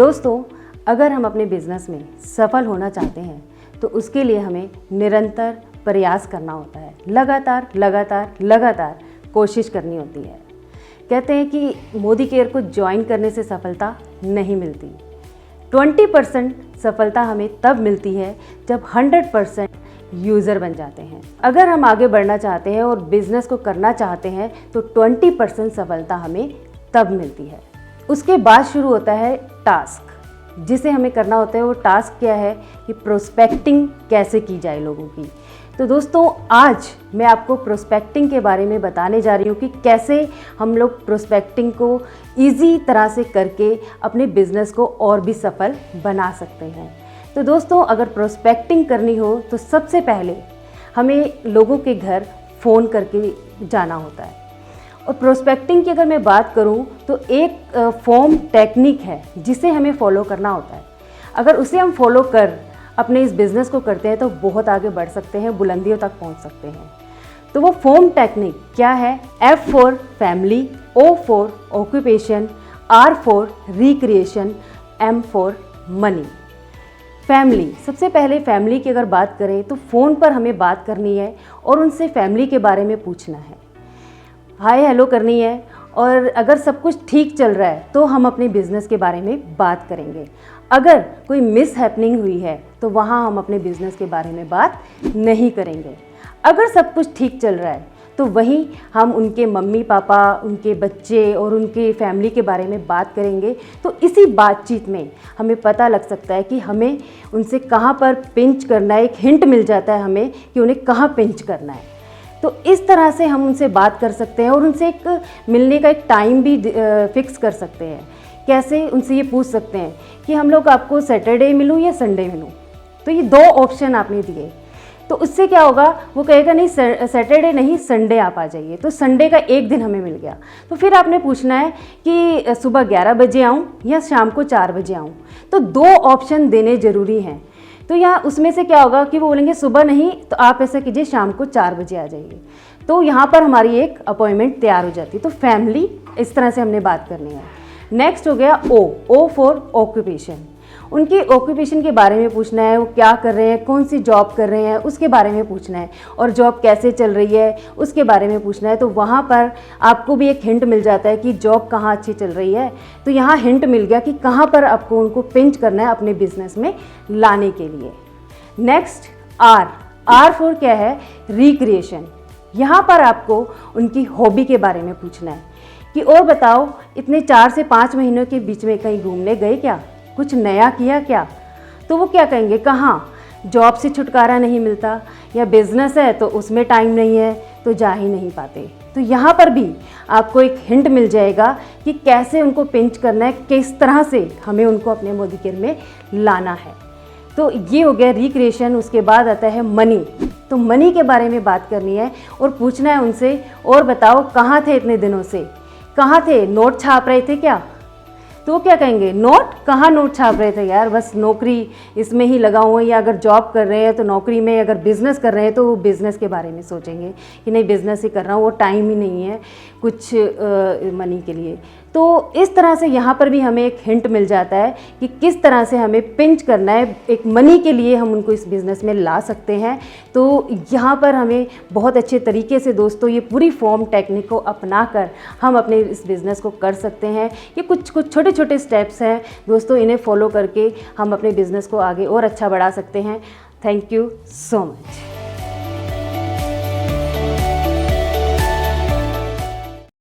दोस्तों, अगर हम अपने बिजनेस में सफल होना चाहते हैं तो उसके लिए हमें निरंतर प्रयास करना होता है। लगातार लगातार लगातार कोशिश करनी होती है। कहते हैं कि मोदी केयर को ज्वाइन करने से सफलता नहीं मिलती। 20% सफलता हमें तब मिलती है जब 100% यूज़र बन जाते हैं। अगर हम आगे बढ़ना चाहते हैं और बिज़नेस को करना चाहते हैं तो 20% सफलता हमें तब मिलती है। उसके बाद शुरू होता है टास्क, जिसे हमें करना होता है। वो टास्क क्या है कि प्रोस्पेक्टिंग कैसे की जाए लोगों की। तो दोस्तों, आज मैं आपको प्रोस्पेक्टिंग के बारे में बताने जा रही हूँ कि कैसे हम लोग प्रोस्पेक्टिंग को ईजी तरह से करके अपने बिजनेस को और भी सफल बना सकते हैं। तो दोस्तों, अगर प्रोस्पेक्टिंग करनी हो तो सबसे पहले हमें लोगों के घर फ़ोन करके जाना होता है। और प्रोस्पेक्टिंग की अगर मैं बात करूं तो एक फॉर्म टेक्निक है जिसे हमें फॉलो करना होता है। अगर उसे हम फॉलो कर अपने इस बिज़नेस को करते हैं तो बहुत आगे बढ़ सकते हैं, बुलंदियों तक पहुंच सकते हैं। तो वो फॉर्म टेक्निक क्या है? F for family, O for occupation, R for recreation, M for money. Family, सबसे पहले फैमिली की अगर बात करें तो फ़ोन पर हमें बात करनी है और उनसे फैमिली के बारे में पूछना है, हाय हेलो करनी है। और अगर सब कुछ ठीक चल रहा है तो हम अपने बिज़नेस के बारे में बात करेंगे। अगर कोई मिस हैपनिंग हुई है तो वहाँ हम अपने बिज़नेस के बारे में बात नहीं करेंगे। अगर सब कुछ ठीक चल रहा है तो वहीं हम उनके मम्मी पापा, उनके बच्चे और उनके फैमिली के बारे में बात करेंगे। तो इसी बातचीत में हमें पता लग सकता है कि हमें उनसे कहाँ पर पिंच करना है। एक हिंट मिल जाता है हमें कि उन्हें कहाँ पिंच करना है। तो इस तरह से हम उनसे बात कर सकते हैं और उनसे एक मिलने का एक टाइम भी फिक्स कर सकते हैं। कैसे? उनसे ये पूछ सकते हैं कि हम लोग आपको सैटरडे मिलूँ या संडे मिलूँ। तो ये 2 ऑप्शन आपने दिए। तो उससे क्या होगा, वो कहेगा नहीं सैटरडे नहीं, संडे आप आ जाइए। तो संडे का एक दिन हमें मिल गया। तो फिर आपने पूछना है कि सुबह 11 बजे आऊँ या शाम को 4 बजे आऊँ। तो 2 ऑप्शन देने ज़रूरी हैं। तो यहाँ उसमें से क्या होगा कि वो बोलेंगे सुबह नहीं, तो आप ऐसा कीजिए शाम को 4 बजे आ जाइए। तो यहाँ पर हमारी एक अपॉइंटमेंट तैयार हो जाती है। तो फैमिली, इस तरह से हमने बात करनी है। नेक्स्ट हो गया O फॉर ऑक्यूपेशन। उनकी ऑक्यूपेशन के बारे में पूछना है, वो क्या कर रहे हैं, कौन सी जॉब कर रहे हैं, उसके बारे में पूछना है। और जॉब कैसे चल रही है उसके बारे में पूछना है। तो वहाँ पर आपको भी एक हिंट मिल जाता है कि जॉब कहाँ अच्छी चल रही है। तो यहाँ हिंट मिल गया कि कहाँ पर आपको उनको पिंच करना है अपने बिजनेस में लाने के लिए। नेक्स्ट R फॉर क्या है? रिक्रिएशन। यहाँ पर आपको उनकी हॉबी के बारे में पूछना है कि और बताओ, इतने 4 से 5 महीनों के बीच में कहीं घूमने गए क्या, कुछ नया किया क्या? तो वो क्या कहेंगे, कहाँ, जॉब से छुटकारा नहीं मिलता, या बिजनेस है तो उसमें टाइम नहीं है तो जा ही नहीं पाते। तो यहाँ पर भी आपको एक हिंट मिल जाएगा कि कैसे उनको पिंच करना है, किस तरह से हमें उनको अपने मोदी केयर में लाना है। तो ये हो गया रिक्रिएशन। उसके बाद आता है मनी। तो मनी के बारे में बात करनी है और पूछना है उनसे, और बताओ कहाँ थे इतने दिनों से, कहाँ थे, नोट छाप रहे थे क्या? तो क्या कहेंगे, नोट कहाँ नोट छाप रहे थे यार, बस नौकरी इसमें ही लगा हुआ है। या अगर जॉब कर रहे हैं तो नौकरी में, अगर बिज़नेस कर रहे हैं तो वो बिज़नेस के बारे में सोचेंगे कि नहीं बिज़नेस ही कर रहा हूँ, वो टाइम ही नहीं है कुछ मनी के लिए। तो इस तरह से यहाँ पर भी हमें एक हिंट मिल जाता है कि किस तरह से हमें पिंच करना है, एक मनी के लिए हम उनको इस बिज़नेस में ला सकते हैं। तो यहाँ पर हमें बहुत अच्छे तरीके से दोस्तों ये पूरी फॉर्म टेक्निक को अपना कर हम अपने इस बिज़नेस को कर सकते हैं। ये कुछ छोटे छोटे स्टेप्स हैं दोस्तों, इन्हें फॉलो करके हम अपने बिज़नेस को आगे और अच्छा बढ़ा सकते हैं। Thank you so much.